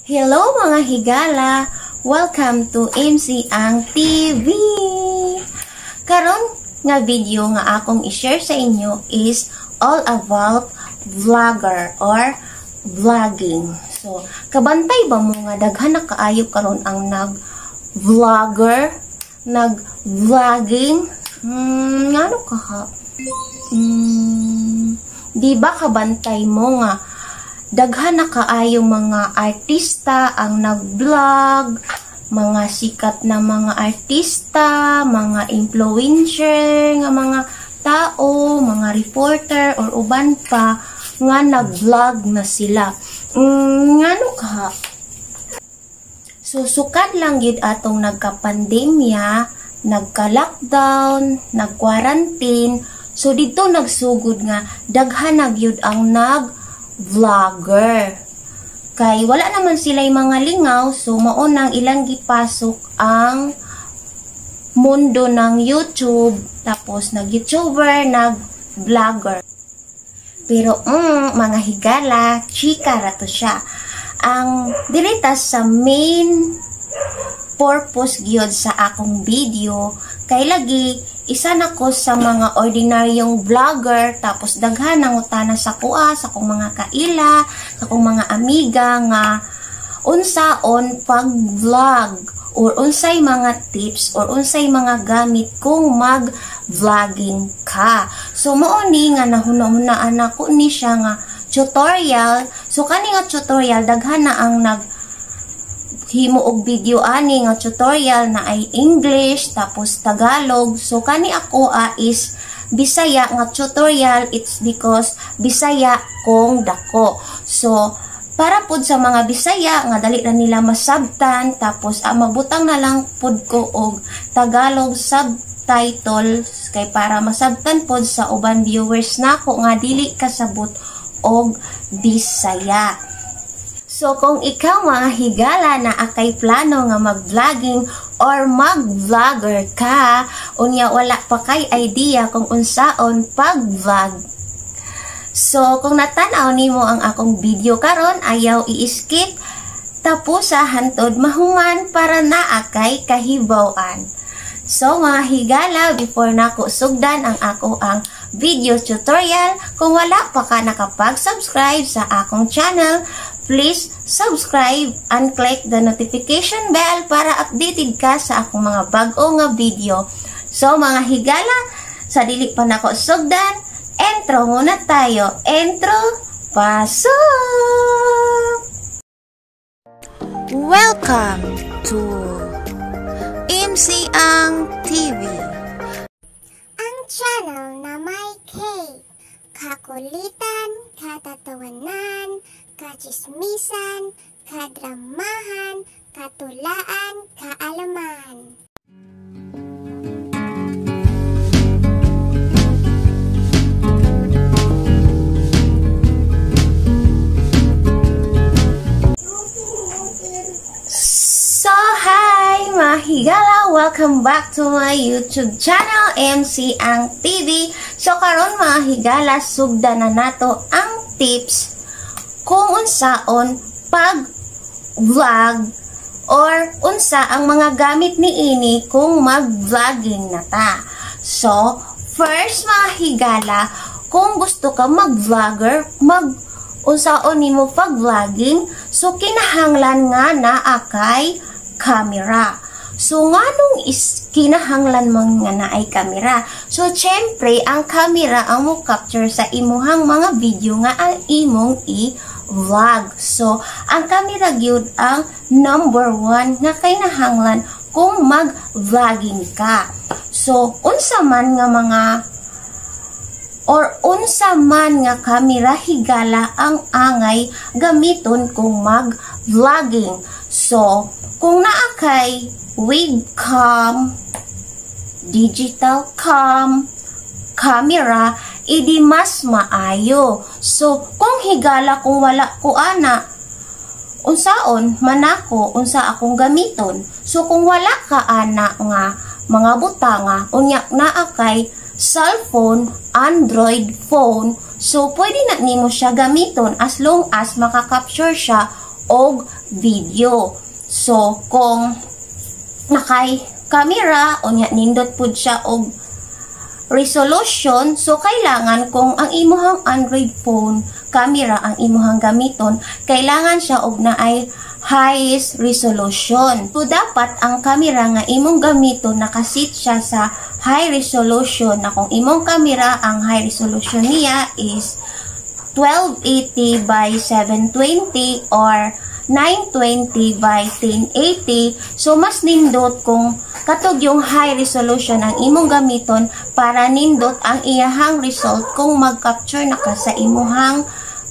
Hello mga higala! Welcome to MC Ang TV! Karon nga video nga akong i-share sa inyo is all about vlogger or vlogging. So, kabantay ba mo nga daghan na kaayo karon ang nag-vlogger, nag-vlogging? Ano ka ha? Di ba kabantay mo nga daghan na kaayo mga artista ang nag-vlog, mga sikat na mga artista, mga influencer nga mga tao, mga reporter or uban pa nga nag-vlog na sila. Ngano ka? So sukat lang gid atong nagka-pandemya, nagka-lockdown, nag-quarantine. So dito nagsugod nga daghan na gyud ang vlogger. Kay wala naman sila'y mga lingaw, so maunang ilang gipasok ang mundo ng YouTube, tapos nag-YouTuber, nag-vlogger. Pero mga higala, chika rato siya. Ang dilitas sa main purpose gyud sa akong video, kay lagi isa na ko sa mga ordinaryong vlogger, tapos daghan ang utana sa kuha, sa kong mga kaila, sa kong mga amiga nga unsaon pag-vlog or unsay mga tips or unsay mga gamit kung mag-vlogging ka. So mao ni nga nahuna-hunaan ako ni siya nga tutorial. So kani nga tutorial daghan na ang himo og video ani nga tutorial na ay English tapos Tagalog. So kani ako is Bisaya nga tutorial. It's because Bisaya kong dako. So para pud sa mga Bisaya nga dali na nila masabtan, tapos magbutang na lang pud ko og Tagalog subtitles kay para masabtan pud sa uban viewers nako nga dili kasabot og Bisaya. So, kung ikaw mga higala na akay plano nga mag-vlogging or mag-vlogger ka, unya wala pa kay idea kung unsaon pag-vlog. So, kung natanaw nimo ang akong video karon, ayaw i-skip, tapos sa hantod mahuman para naakay kahibawan. So, mga higala, before nako sugdan ang video tutorial, kung wala pa ka nakapag-subscribe sa akong channel, please subscribe and click the notification bell para updated ka sa akong mga bago nga video. So mga higala, sa dili pa nako sugdan, intro muna tayo. Intro, pasok! Welcome to MC Ang TV. Ang channel na may K, kakulitan, katatawanan, kachismisan, kadramahan, katulaan, kaalaman. So, hi mga higala! Welcome back to my YouTube channel, MC Ang TV. So, karon mga higala, sugdan na nato ang tips kung unsaon pag-vlog or unsa ang mga gamit ni ini kung mag-vlogging na ta. So, first mga higala, kung gusto ka mag-vlogger, unsaon nimo pag-vlogging, so kinahanglan nga na akay camera. So, nganong kinahanglan mo nga na ay camera? So, syempre, ang camera ang mo capture sa imuhang mga video nga ang imong i-vlog. So, ang camera gyud ang number 1 nga kinahanglan kung mag-vlogging ka. So, unsa man nga camera higala ang angay gamiton kung mag-vlogging. So, kung naakay webcam, digital cam, camera, idi mas maayo. So, kung higala kung wala ko ana, unsaon manako unsa akong gamiton. So, kung wala ka ana nga mga butanga, unya naakay cellphone, Android phone, so pwede na nimo siya gamiton as long as makakapture siya og video. So kung nakay camera unya nindot pud siya og resolution, so kailangan kung ang imuhang Android phone camera ang imuhang gamiton, kailangan siya og naay highest resolution. So dapat ang camera nga imong gamiton nakasit siya sa high resolution, na kung imong camera ang high resolution niya is 1280 by 720 or 920 by 1080. So mas nindot kung katog yung high resolution ang imong gamiton para nindot ang iyahang result kung mag-capture na ka sa imuhang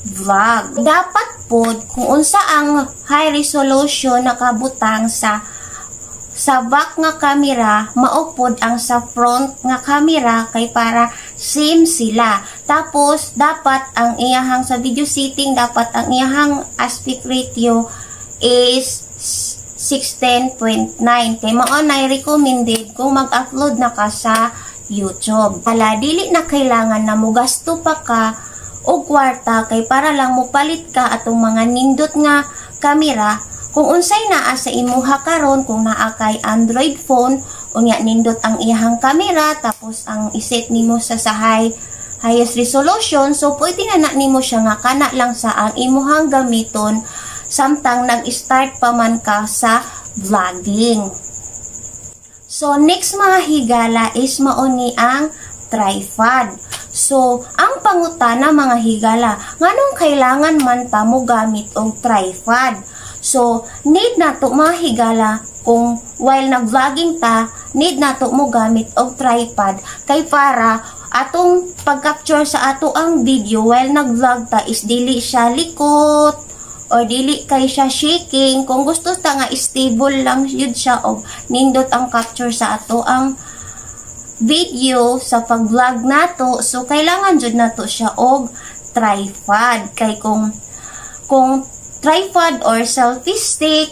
vlog. Dapat pod kung unsa ang high resolution nakabutang sa back nga camera, maupod ang sa front nga camera kay para same sila. Tapos dapat ang iyahang sa video setting, dapat ang iyahang aspect ratio is 16:9. Kay mao na recommended kung mag-upload na ka sa YouTube. Ala dili na kailangan na mo gasto pa ka og kwarta kay para lang mo palit ka atong mga nindot nga camera. Kung unsay naa sa imuha karon, kung naa kay Android phone, unya nindot ang iyahang camera, tapos ang iset nimo sa highest resolution, so pwede na nimo siya nga kana lang sa ang imuhang gamiton samtang nag-start pa man ka sa vlogging. So next mga higala is mauni ang tripod. So ang pangutana mga higala, nganong kailangan man ta mo gamit og tripod? So, need nato mga higala, kung while nag-vlogging ta, need nato mo gamit og tripod kay para atong pag-capture sa ato ang video while nag-vlog ta is dili siya likot or dili kay siya shaking. Kung gusto ta nga stable lang yun siya og nindot ang capture sa ato ang video sa pag-vlog nato, so kailangan jud nato siya og tripod. Kay kung tripod or selfie stick,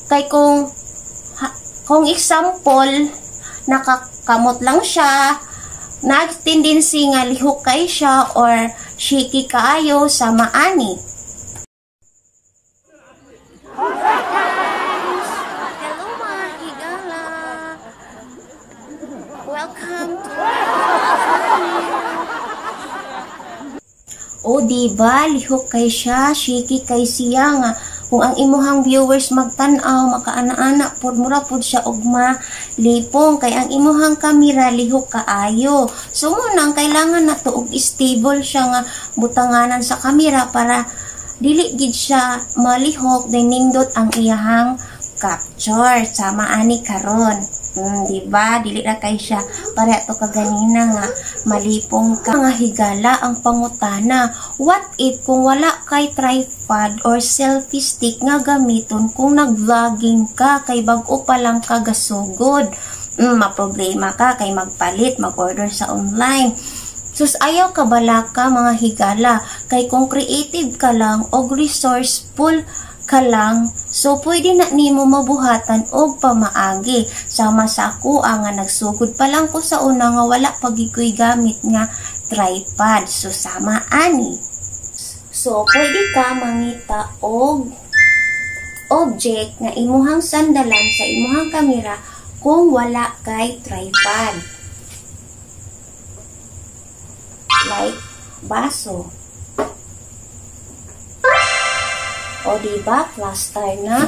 kay kung example nakakamot lang siya, nag-tendency nga lihok kay siya or shaky kaayo sa maani. Hello mga higala, welcome to o diba, lihok kay siya, shaky kay siya nga. Kung ang imuhang viewers magtanaw, makaana-ana, mura pod siya og malipong. Kay ang imuhang kamera, lihok kaayo. So, munang kailangan na to og stable siya nga butanganan sa kamera para dili gid siya malihok, then nindot ang iyahang capture sa maani karon. Diba? Dili ra kay siya para to kaganina nga malipong ka. Mga higala, ang pangutana, what if kung wala kay tripod or selfie stick nga gamiton kung nag-vlogging ka kay bag-o pa lang ka gasugod? Maproblema ka kay magpalit, mag-order sa online. Sus ayaw ka bala ka mga higala, kay kung creative ka lang o resourceful ka lang, so pwede na nimo mabuhatan og pamaagi. Sama sa ako nga nagsugod pa lang ko sa una nga wala pagikoy gamit nga tripod. So sama ani. So pwede ka mangita og object nga imuhang sandalan sa imuhang kamera kung wala kay tripod. Like baso. O diba, plaster na.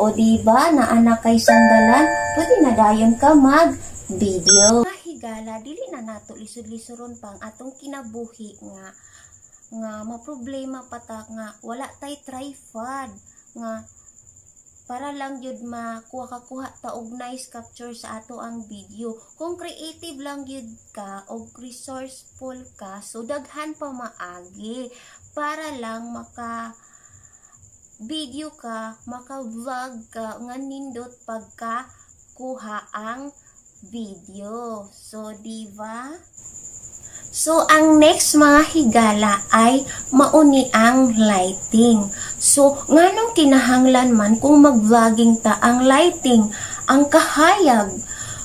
O diba, naana kay sandalan, pwede na dayon ka mag-video. Higala, dili na nato lisod-lisoron pang atong kinabuhi nga maproblema patak nga wala tay tripod nga para lang yun makuha ta og nice capture sa ato ang video. Kung creative lang yun ka o resourceful ka, so daghan pa maagi para lang maka video ka, maka vlog ka nga nindot pagka kuha ang video. So diba? So, ang next mga higala ay mauni ang lighting. So, nganong kinahanglan man kung mag-vlogging ta ang lighting, ang kahayag.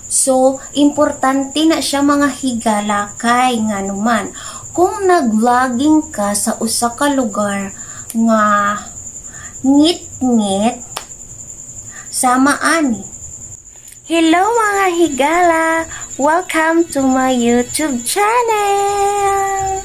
So, importante na siya mga higala kay nganuman. kung nag-vlogging ka sa usa ka lugar nga ngit-ngit sama ani. Hello mga higala! Welcome to my YouTube channel!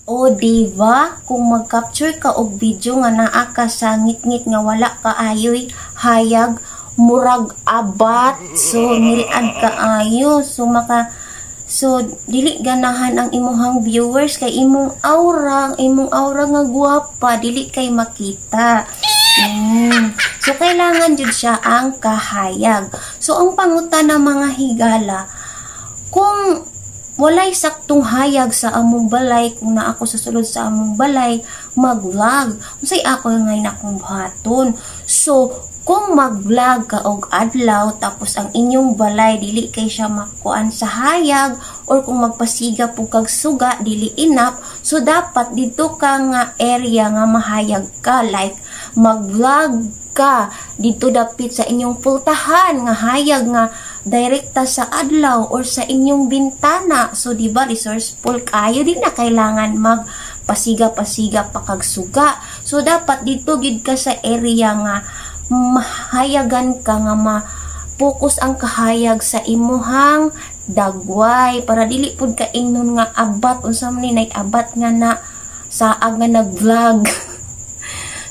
O diba, kung mag-capture ka og video nga naa ka sa ngit-ngit nga wala ka ayoy hayag murag abat, so nilad ka ayo, so dili ganahan ang imuhang viewers kay imong aura nga guwapa, dili kay makita. So kailangan jud siya ang kahayag. So ang pangutan ng mga higala, kung walay saktong hayag sa among balay, kung naa ako sa sulod sa among balay, mag-vlog. Unsay ako ngay nakong buhaton. So, kung mag-vlog ka og adlaw, tapos ang inyong balay, dili kay siya makuan sa hayag, or kung magpasiga po kag suga, dili inap, so dapat dito ka nga area nga mahayag ka, like mag-vlog ka dito dapit sa inyong pultahan nga hayag nga direkta sa adlaw or sa inyong bintana. So diba resourceful kayo, di na kailangan magpasiga-pasiga pa kag suga. So dapat dito gid ka sa area nga mahayagan ka nga ma-focus ang kahayag sa imuhang dagway para dili pud ka ingnon nga abat unsa man ni abat nga na saag nga nag-vlog.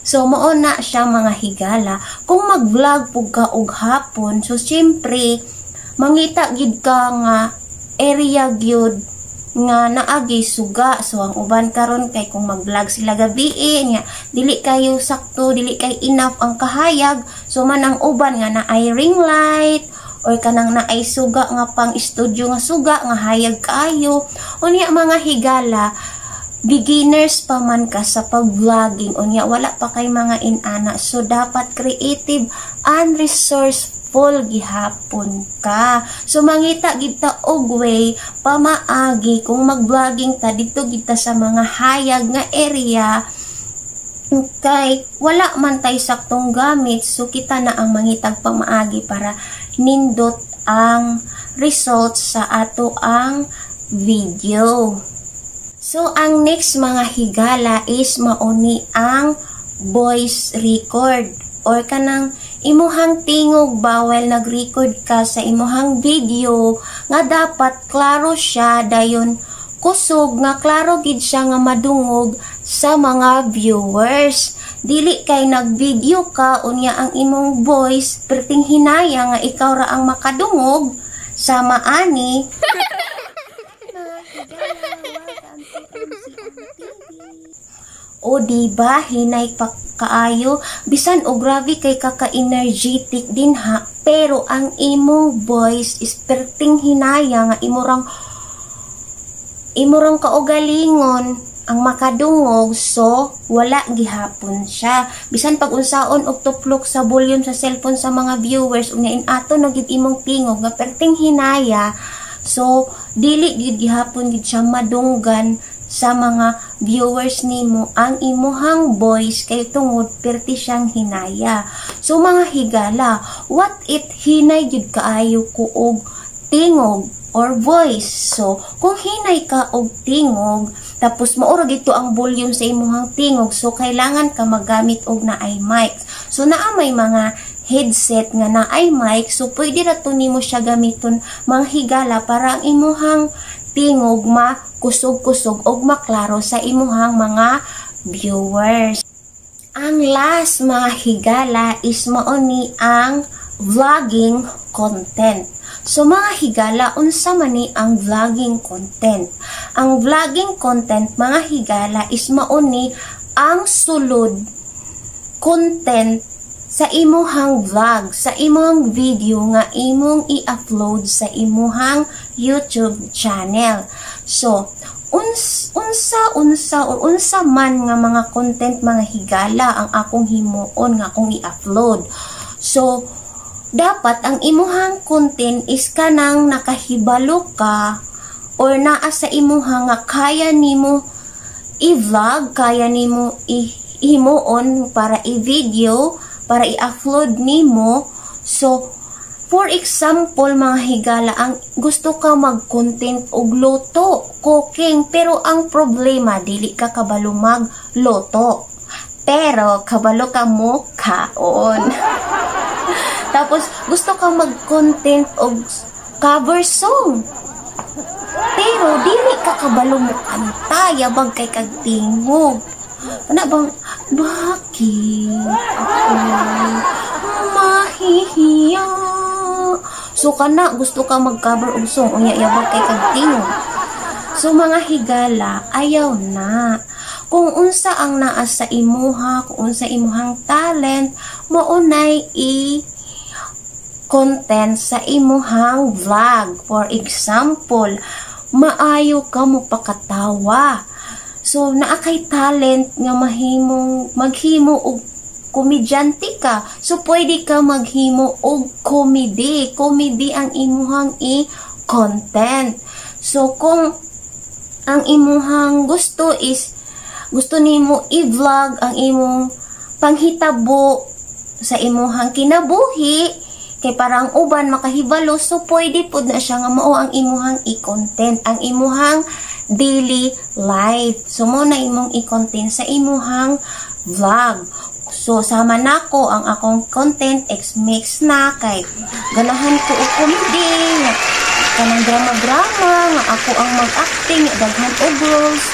So, mao na siya mga higala. Kung mag-vlog po ka og hapon, so siyempre, mangita gid ka nga area gyud nga naagi suga. So, ang uban karon kay kung mag-vlog sila gabi, nga dili kayo sakto, dili kay enough ang kahayag. So, man ang uban nga naay ring light, or kanang naay suga nga pang studio nga suga, nga hayag kayo. Unya mga higala, beginners pa man ka sa pag-vlogging, unya wala pa kay mga inana, so dapat creative and resourceful gihapon ka. So mangita gid ta og way pamaagi kung mag-vlogging ta dito gid ta sa mga hayag nga area kay wala man tay saktong gamit, so kita na ang mangitag pamaagi para nindot ang results sa ato ang video. So, ang next mga higala is mauni ang voice record or kanang imuhang tingog bawal nag-record ka sa imuhang video nga dapat klaro siya dayon kusog nga klaro gid siya nga madungog sa mga viewers. Dili kay nag-video ka unya ang imong voice perting hinaya nga ikaw ra ang makadungog sama ani. O diba, hinay pa kaayo, bisan o grabe kay kaka-energetic din ha, pero ang imong voice is perting hinaya nga imurang kaugalingon ang makadungog, so wala gihapon siya. Bisan pag unsaon og tuplok sa volume sa cellphone sa mga viewers, unya ato na gid imong tingog nga perting hinaya, so dili gid gihapon gid siya madunggan sa mga viewers nimo ang imuhang voice kay tungod perti siyang hinaya. So mga higala, what if hinay gid kaayo ko og tingog or voice? So kung hinay ka og tingog tapos maura gito ang volume sa imuhang tingog, so kailangan ka magamit og naay mic. So naa may mga headset nga naay mic, so pwede ra to nimo siya gamiton mga higala para ang imuhang tingog makusog-kusog og maklaro sa imuhang mga viewers. Ang last mga higala is mauni ang vlogging content. So mga higala, unsa man ni ang vlogging content? Ang vlogging content mga higala is mauni ang sulod content sa imuhang vlog, sa imuhang video nga imong i-upload sa imuhang YouTube channel. So, unsa man nga mga content mga higala ang akong himuon nga akong i-upload. So, dapat ang imuhang content is kanang nakahibalo ka or naa sa imuhang nga kaya nimo i-vlog, kaya nimo himuon para i-video, para i-upload nimo. So, For example, mga higala, ang gusto ka mag-content og luto, cooking, pero ang problema, dili ka kabalo mag-luto. Pero, kabalo ka mo kaon. Tapos, gusto ka mag-content og cover song. Pero, dili ka kabalo mo kanta, yabang kay kagtingog. Ano bang, bakit ako mahihiya? So, kana, gusto ka mag-cover og song, unya yabang kay kagtingog. So, mga higala, ayaw na. Kung unsa ang naa sa imuha, kung unsa imuhang talent, maunay content sa imuhang vlog. For example, maayo ka mo pakatawa. So, naa kay talent nga maghimo og komedyante ka. So, pwede ka maghimo og comedy. Comedy ang imuhang i-content. So, kung ang imuhang gusto nimo i-vlog ang imong panghitabo sa imuhang kinabuhi, kay parang uban makahibalo, so pwede pod na siya nga mao ang imuhang i-content, ang imuhang daily life. So mo na imong i-content sa imuhang vlog. So sama nako ang akong content mix na kay ganahan ko og comedy, kanang drama nga ako ang mag-acting, daghan og roles.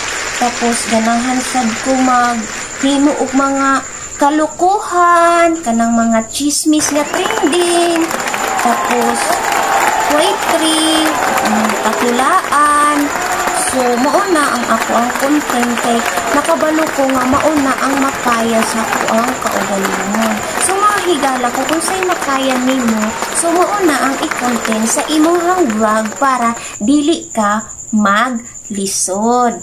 Tapos ganahan sad ko maghimo og mga kalukuhan, kanang mga chismis nga trending. Tapos poetry, patulaan. So mauna ang ako ang content kay nakabalo ko nga mauna ang makaya sa ako ang kaugalingon. So mga higala ko kung sa'y makaya nimo, so mauna ang i-content sa imuhang vlog para dili ka maglisod.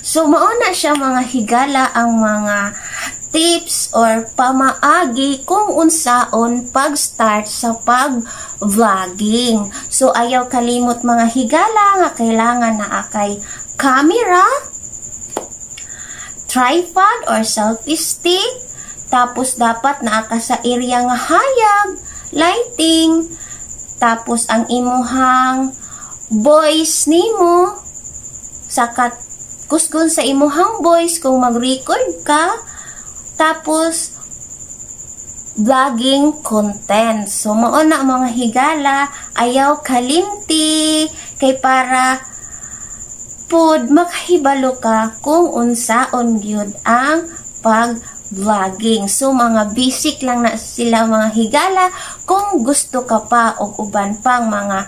So mauna siya mga higala ang mga tips or pamaagi kung unsaon pag-start sa pag-vlogging. So ayaw kalimot mga higala nga kailangan na akay camera, tripod or selfie stick, tapos dapat na aka sa area nga hayag, lighting, tapos ang imuhang voice nimo, sakat kusgon sa imuhang voice kung mag-record ka, tapos vlogging content. So mao na mga higala, ayaw kalimti kay para pod makahibalo ka kung unsaon gyud ang pag-vlogging. So mga basic lang na sila mga higala. Kung gusto ka pa og uban pang mga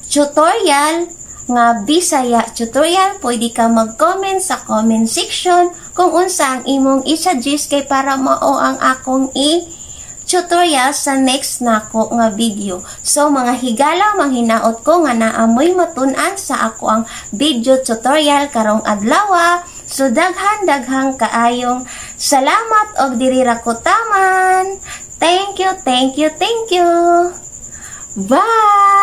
tutorial nga Bisaya tutorial, pwede ka mag-comment sa comment section kung unsa ang imong i-suggest kay para mao ang akong tutorial sa next nako nga video. So mga higala, manghinaot ko nga naamoy matun-an sa ako ang video tutorial karong adlaw. So daghang kaayong salamat og diri ra ko taman. Thank you. Bye.